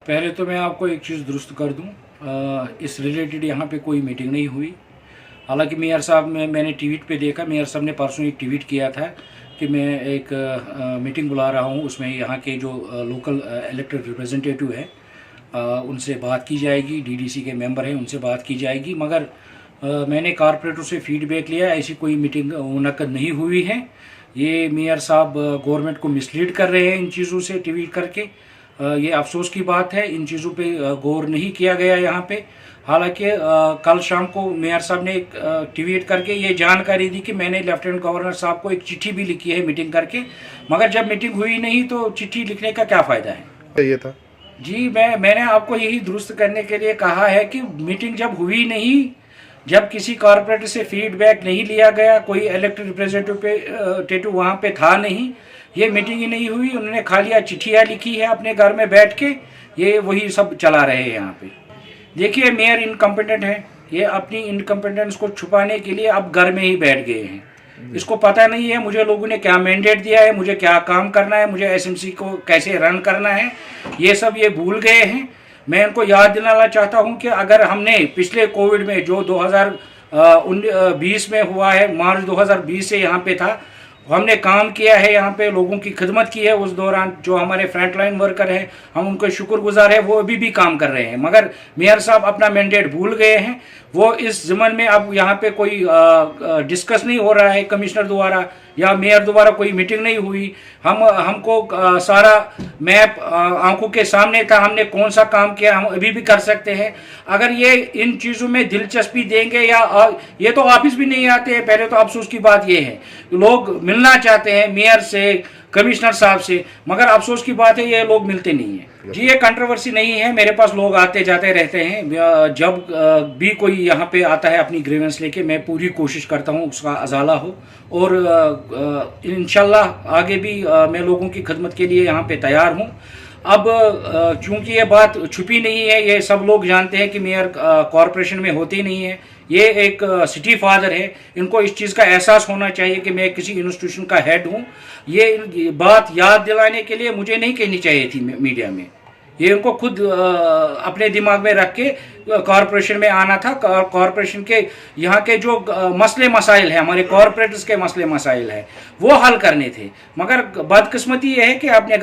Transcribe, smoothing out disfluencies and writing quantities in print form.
पहले तो मैं आपको एक चीज़ दुरुस्त कर दूं, इस रिलेटेड यहाँ पे कोई मीटिंग नहीं हुई। हालांकि मेयर साहब मैंने ट्वीट पे देखा, मेयर साहब ने परसों एक ट्वीट किया था कि मैं एक मीटिंग बुला रहा हूँ, उसमें यहाँ के जो लोकल इलेक्टेड रिप्रेजेंटेटिव है उनसे बात की जाएगी, डीडीसी के मेंबर हैं उनसे बात की जाएगी। मगर मैंने कारपोरेटर से फीडबैक लिया, ऐसी कोई मीटिंग मुनक्कद नहीं हुई है। ये मेयर साहब गवर्नमेंट को मिसलीड कर रहे हैं इन चीज़ों से ट्वीट करके। ये अफसोस की बात है, इन चीज़ों पे गौर नहीं किया गया यहाँ पे। हालांकि कल शाम को मेयर साहब ने एक ट्वीट करके ये जानकारी दी कि मैंने लेफ्टिनेंट गवर्नर साहब को एक चिट्ठी भी लिखी है मीटिंग करके, मगर जब मीटिंग हुई नहीं तो चिट्ठी लिखने का क्या फ़ायदा है। ये था जी, मैंने आपको यही दुरुस्त करने के लिए कहा है कि मीटिंग जब हुई नहीं, जब किसी कॉर्पोरेटर से फीडबैक नहीं लिया गया, कोई इलेक्टेड रिप्रेजेंटेटिव वहाँ पे था नहीं, ये मीटिंग ही नहीं हुई, उन्होंने खाली चिट्ठियाँ लिखी है अपने घर में बैठ के, ये वही सब चला रहे हैं यहाँ पे। देखिए, मेयर इनकम्पिटेंट है, ये अपनी इनकम्पिटेंस को छुपाने के लिए अब घर में ही बैठ गए हैं। इसको पता नहीं है मुझे लोगों ने क्या मैंडेट दिया है, मुझे क्या काम करना है, मुझे एसएमसी को कैसे रन करना है, ये सब ये भूल गए हैं। मैं इनको याद दिलाना चाहता हूं कि अगर हमने पिछले कोविड में जो 2020 में हुआ है, मार्च 2020 से यहाँ पे था, हमने काम किया है, यहाँ पे लोगों की खिदमत की है उस दौरान। जो हमारे फ्रंटलाइन वर्कर हैं, हम उनको शुक्रगुजार है, वो अभी भी काम कर रहे हैं। मगर मेयर साहब अपना मैंडेट भूल गए हैं। वो इस ज़मन में अब यहाँ पे कोई डिस्कस नहीं हो रहा है कमिश्नर द्वारा या मेयर द्वारा, कोई मीटिंग नहीं हुई। हमको सारा मैप आंखों के सामने था, हमने कौन सा काम किया हम अभी भी कर सकते हैं। अगर ये इन चीज़ों में दिलचस्पी देंगे या ये तो ऑफिस भी नहीं आते हैं। पहले तो अफसोस की बात ये है, लोग मिलना चाहते हैं मेयर से, कमिश्नर साहब से, मगर अफसोस की बात है ये लोग मिलते नहीं हैं। जी, ये कंट्रोवर्सी नहीं है, मेरे पास लोग आते जाते रहते हैं। जब भी कोई यहाँ पे आता है अपनी ग्रीवेंस लेके, मैं पूरी कोशिश करता हूँ उसका अजाला हो, और इंशाल्लाह आगे भी मैं लोगों की खिदमत के लिए यहाँ पे तैयार हूँ। अब चूंकि ये बात छुपी नहीं है, ये सब लोग जानते हैं कि मेयर कॉरपोरेशन में होते नहीं है, ये एक सिटी फादर है। इनको इस चीज़ का एहसास होना चाहिए कि मैं किसी इंस्टीट्यूशन का हेड हूँ। ये बात याद दिलाने के लिए मुझे नहीं कहनी चाहिए थी मीडिया में, ये इनको खुद अपने दिमाग में रख के कॉरपोरेशन में आना था। कॉरपोरेशन के यहाँ के जो मसले मसाइल हैं, हमारे कॉरपोरेटर्स के मसले मसाइल हैं, वो हल करने थे। मगर बदकिस्मती ये है कि आपने